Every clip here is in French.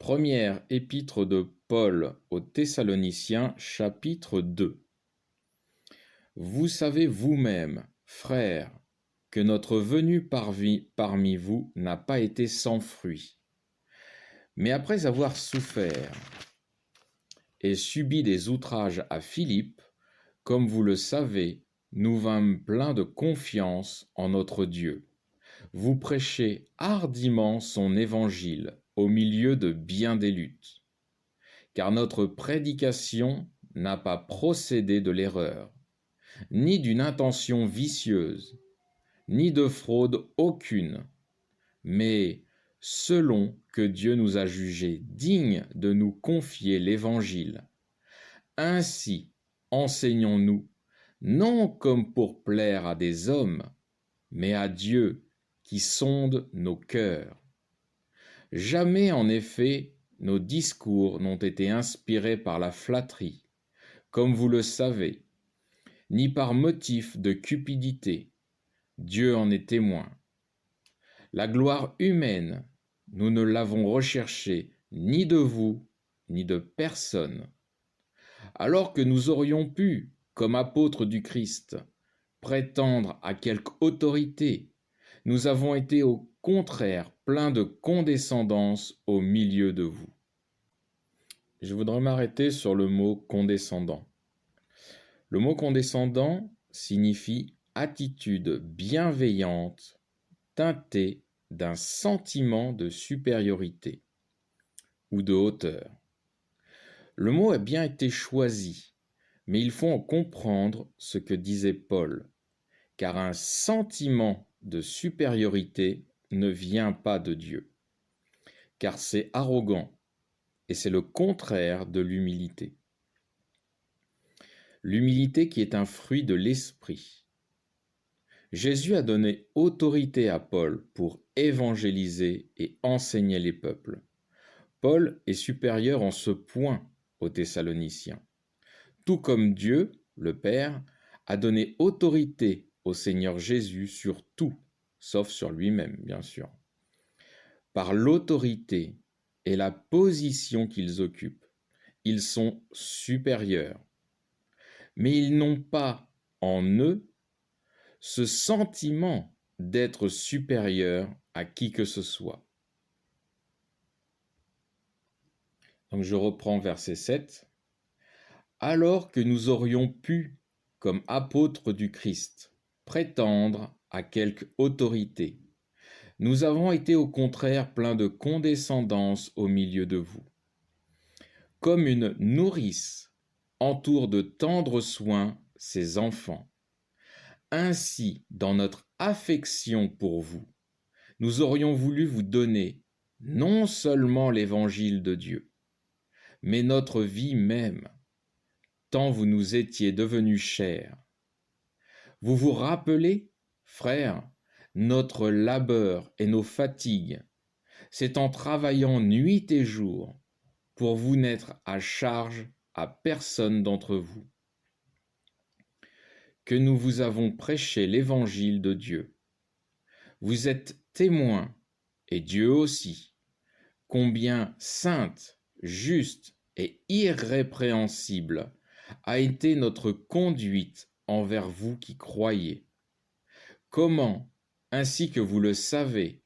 Première épître de Paul aux Thessaloniciens, chapitre 2. Vous savez vous-même, frères, que notre venue parmi vous n'a pas été sans fruit. Mais après avoir souffert et subi des outrages à Philippe, comme vous le savez, nous vîmes pleins de confiance en notre Dieu. Vous prêchez hardiment son évangile au milieu de bien des luttes. Car notre prédication n'a pas procédé de l'erreur, ni d'une intention vicieuse, ni de fraude aucune, mais selon que Dieu nous a jugés dignes de nous confier l'Évangile. Ainsi enseignons-nous, non comme pour plaire à des hommes, mais à Dieu qui sonde nos cœurs. Jamais en effet nos discours n'ont été inspirés par la flatterie, comme vous le savez, ni par motif de cupidité. Dieu en est témoin. La gloire humaine, nous ne l'avons recherchée ni de vous, ni de personne. Alors que nous aurions pu, comme apôtres du Christ, prétendre à quelque autorité, nous avons été au contraire pleins de condescendance au milieu de vous. Je voudrais m'arrêter sur le mot condescendant. Le mot condescendant signifie attitude bienveillante teintée d'un sentiment de supériorité ou de hauteur. Le mot a bien été choisi, mais il faut en comprendre ce que disait Paul, car un sentiment de supériorité ne vient pas de Dieu, car c'est arrogant et c'est le contraire de l'humilité. L'humilité qui est un fruit de l'esprit. Jésus a donné autorité à Paul pour évangéliser et enseigner les peuples. Paul est supérieur en ce point aux Thessaloniciens. Tout comme Dieu, le Père, a donné autorité au Seigneur Jésus sur tout, sauf sur lui-même, bien sûr. Par l'autorité et la position qu'ils occupent, ils sont supérieurs. Mais ils n'ont pas en eux ce sentiment d'être supérieur à qui que ce soit. Donc je reprends verset 7. Alors que nous aurions pu, comme apôtres du Christ, prétendre à quelque autorité, nous avons été au contraire pleins de condescendance au milieu de vous. Comme une nourrice entoure de tendres soins ses enfants, ainsi dans notre affection pour vous, nous aurions voulu vous donner non seulement l'évangile de Dieu, mais notre vie même, tant vous nous étiez devenus chers. Vous vous rappelez, frères, notre labeur et nos fatigues, c'est en travaillant nuit et jour pour vous n'être à charge à personne d'entre vous, que nous vous avons prêché l'évangile de Dieu. Vous êtes témoins, et Dieu aussi, combien sainte, juste et irrépréhensible a été notre conduite envers vous qui croyez. Comment, ainsi que vous le savez,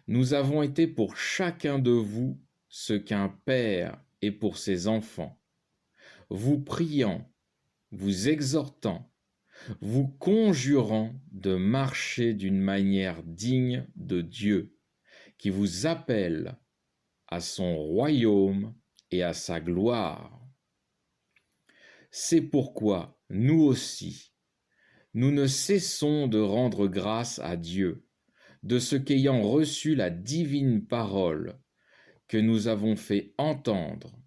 nous avons été pour chacun de vous ce qu'un père est pour ses enfants, vous priant, vous exhortant, vous conjurant de marcher d'une manière digne de Dieu, qui vous appelle à son royaume et à sa gloire. C'est pourquoi nous aussi, nous ne cessons de rendre grâce à Dieu, de ce qu'ayant reçu la divine parole que nous avons fait entendre,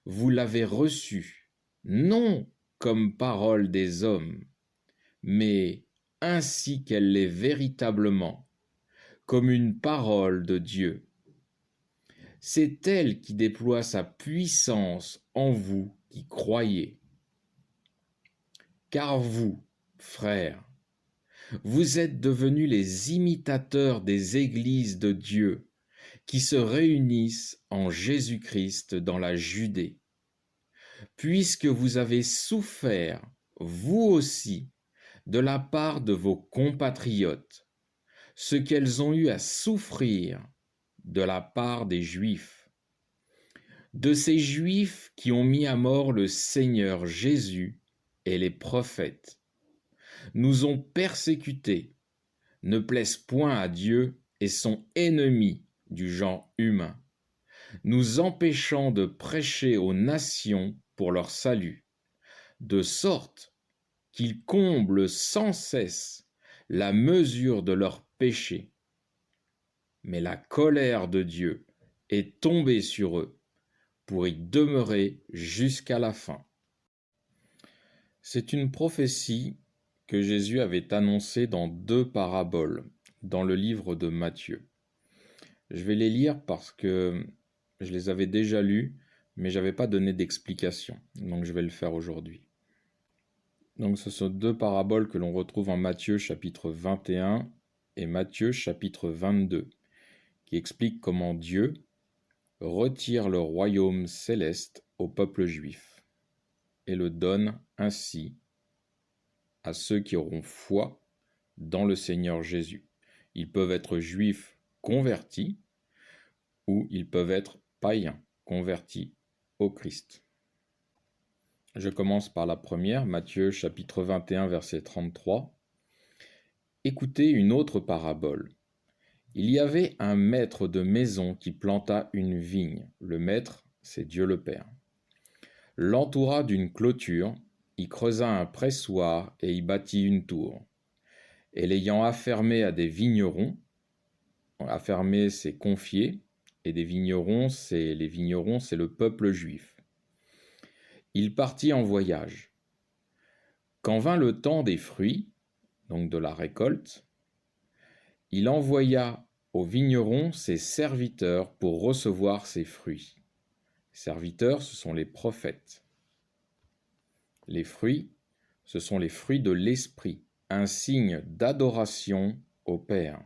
vous l'avez reçue, non comme parole des hommes, mais ainsi qu'elle l'est véritablement, comme une parole de Dieu. C'est elle qui déploie sa puissance en vous qui croyez. Car vous, frères, vous êtes devenus les imitateurs des églises de Dieu qui se réunissent en Jésus-Christ dans la Judée, puisque vous avez souffert, vous aussi, de la part de vos compatriotes, ce qu'elles ont eu à souffrir de la part des Juifs, de ces Juifs qui ont mis à mort le Seigneur Jésus et les prophètes, nous ont persécutés, ne plaisent point à Dieu et sont ennemis du genre humain, nous empêchant de prêcher aux nations pour leur salut, de sorte qu'ils comblent sans cesse la mesure de leurs péchés. Mais la colère de Dieu est tombée sur eux pour y demeurer jusqu'à la fin. C'est une prophétie que Jésus avait annoncée dans 2 paraboles dans le livre de Matthieu. Je vais les lire parce que je les avais déjà lues, mais je n'avais pas donné d'explication, donc je vais le faire aujourd'hui. Donc ce sont 2 paraboles que l'on retrouve en Matthieu chapitre 21 et Matthieu chapitre 22, qui expliquent comment Dieu retire le royaume céleste au peuple juif et le donne ainsi à ceux qui auront foi dans le Seigneur Jésus. Ils peuvent être juifs convertis ou ils peuvent être païens convertis au Christ. Je commence par la première, Matthieu chapitre 21 verset 33. Écoutez une autre parabole. Il y avait un maître de maison qui planta une vigne. Le maître, c'est Dieu le Père. L'entoura d'une clôture, y creusa un pressoir et y bâtit une tour. Et l'ayant affermé à des vignerons, affermé c'est confié, et des vignerons, c'est le peuple juif. Il partit en voyage. Quand vint le temps des fruits, donc de la récolte, il envoya aux vignerons ses serviteurs pour recevoir ses fruits. Les serviteurs, ce sont les prophètes. Les fruits, ce sont les fruits de l'esprit, un signe d'adoration au Père.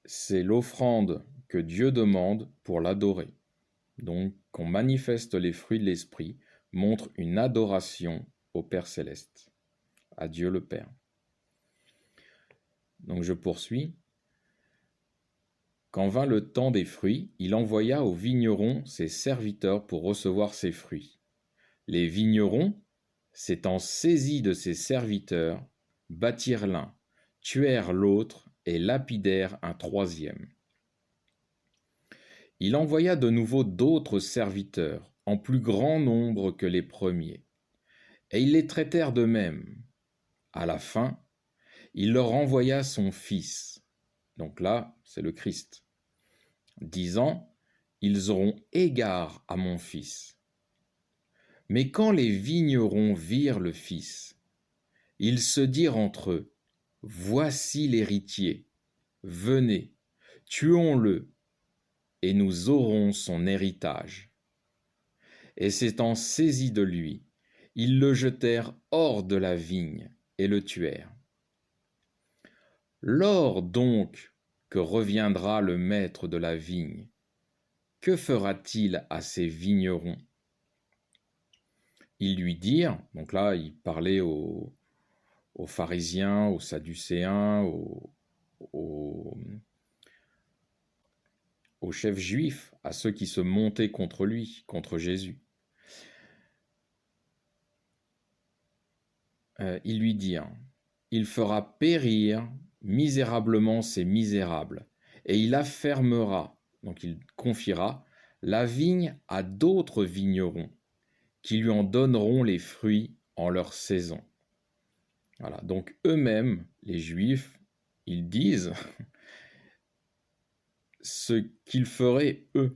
C'est l'offrande que Dieu demande pour l'adorer. Donc, qu'on manifeste les fruits de l'esprit montre une adoration au Père céleste, à Dieu le Père. Donc je poursuis. Quand vint le temps des fruits, il envoya aux vignerons ses serviteurs pour recevoir ses fruits. Les vignerons, s'étant saisis de ses serviteurs, battirent l'un, tuèrent l'autre et lapidèrent un troisième. Il envoya de nouveau d'autres serviteurs, en plus grand nombre que les premiers, et ils les traitèrent de même. À la fin, il leur envoya son fils, donc là, c'est le Christ, disant, « Ils auront égard à mon fils. » Mais quand les vignerons virent le fils, ils se dirent entre eux, « Voici l'héritier, venez, tuons-le, et nous aurons son héritage. » Et s'étant saisis de lui, ils le jetèrent hors de la vigne et le tuèrent. Lors donc que reviendra le maître de la vigne, que fera-t-il à ces vignerons? Ils lui dirent, donc là il parlait aux pharisiens, aux sadducéens, aux chefs juifs, à ceux qui se montaient contre lui, contre Jésus. Ils lui dirent, il fera périr misérablement ces misérables, et il affermera, donc il confiera, la vigne à d'autres vignerons, qui lui en donneront les fruits en leur saison. Voilà, donc eux-mêmes, les Juifs, ils disent ce qu'ils feraient eux.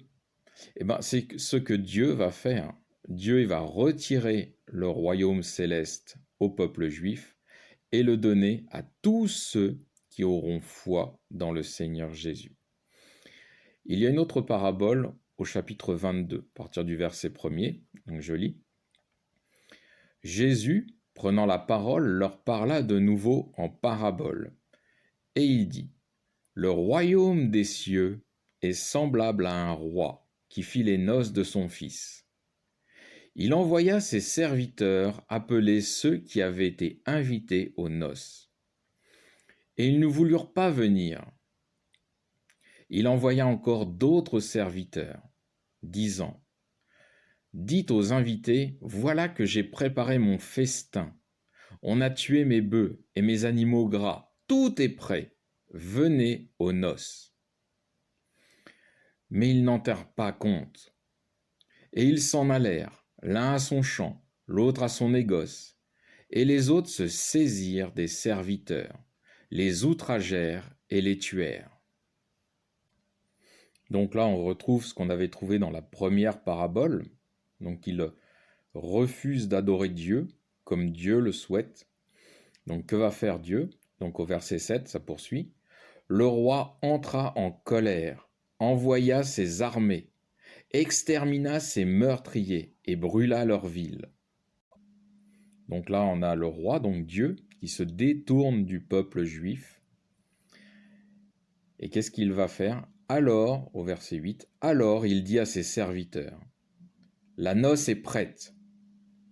Eh ben, c'est ce que Dieu va faire. Dieu il va retirer le royaume céleste au peuple juif et le donner à tous ceux qui auront foi dans le Seigneur Jésus. Il y a une autre parabole au chapitre 22, à partir du verset 1er, donc je lis. Jésus, prenant la parole, leur parla de nouveau en parabole. Et il dit, « Le royaume des cieux est semblable à un roi qui fit les noces de son fils. Il envoya ses serviteurs appeler ceux qui avaient été invités aux noces. Et ils ne voulurent pas venir. Il envoya encore d'autres serviteurs, disant : Dites aux invités, voilà que j'ai préparé mon festin. On a tué mes bœufs et mes animaux gras. Tout est prêt. Venez aux noces. Mais ils n'en tinrent pas compte. Et ils s'en allèrent, l'un à son champ, l'autre à son négoce. Et les autres se saisirent des serviteurs, les outragèrent et les tuèrent. Donc là, on retrouve ce qu'on avait trouvé dans la première parabole. Donc ils refusent d'adorer Dieu comme Dieu le souhaite. Donc que va faire Dieu ? Donc au verset 7, ça poursuit. Le roi entra en colère, envoya ses armées, extermina ses meurtriers et brûla leur ville. Donc là, on a le roi, donc Dieu, qui se détourne du peuple juif. Et qu'est-ce qu'il va faire ? Alors, au verset 8, alors il dit à ses serviteurs, la noce est prête,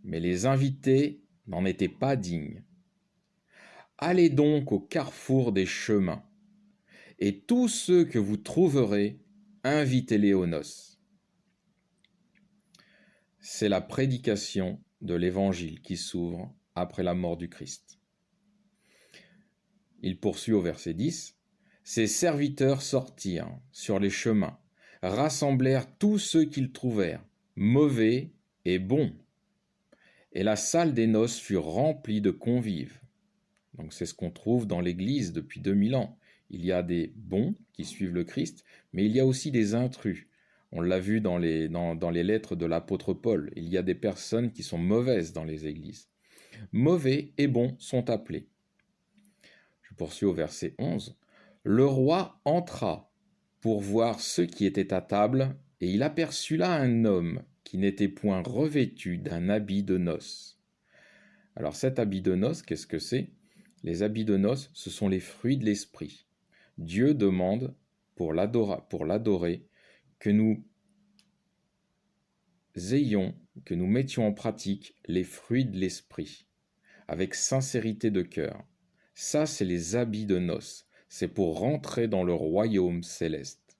mais les invités n'en étaient pas dignes. Allez donc au carrefour des chemins, et tous ceux que vous trouverez, invitez-les aux noces. C'est la prédication de l'Évangile qui s'ouvre après la mort du Christ. Il poursuit au verset 10. Ses serviteurs sortirent sur les chemins, rassemblèrent tous ceux qu'ils trouvèrent, mauvais et bons. Et la salle des noces fut remplie de convives. Donc c'est ce qu'on trouve dans l'Église depuis 2000 ans. Il y a des bons qui suivent le Christ, mais il y a aussi des intrus. On l'a vu dans les lettres de l'apôtre Paul. Il y a des personnes qui sont mauvaises dans les églises. Mauvais et bons sont appelés. Je poursuis au verset 11. Le roi entra pour voir ceux qui étaient à table, et il aperçut là un homme qui n'était point revêtu d'un habit de noces. Alors cet habit de noces, qu'est-ce que c'est ? Les habits de noces, ce sont les fruits de l'esprit. Dieu demande pour l'adorer que nous mettions en pratique les fruits de l'esprit, avec sincérité de cœur. Ça, c'est les habits de noces. C'est pour rentrer dans le royaume céleste.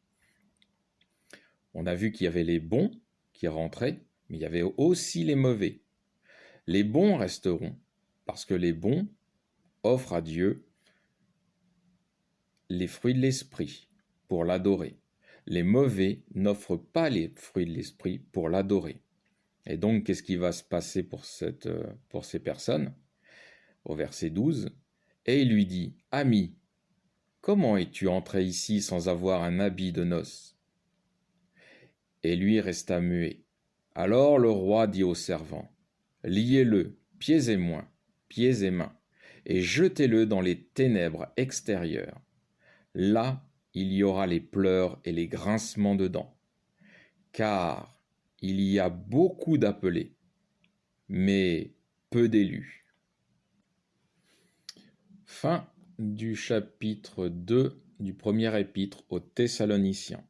On a vu qu'il y avait les bons qui rentraient, mais il y avait aussi les mauvais. Les bons resteront, parce que les bons offrent à Dieu les fruits de l'esprit pour l'adorer. Les mauvais n'offrent pas les fruits de l'esprit pour l'adorer. Et donc, qu'est-ce qui va se passer pour ces personnes ? Au verset 12, « Et il lui dit, « Ami, comment es-tu entré ici sans avoir un habit de noces ?» Et lui resta muet. Alors le roi dit aux servants, « Liez-le, pieds et mains, et jetez-le dans les ténèbres extérieures. Là, il y aura les pleurs et les grincements de dents, car il y a beaucoup d'appelés, mais peu d'élus. » Fin du chapitre 2 du premier épître aux Thessaloniciens.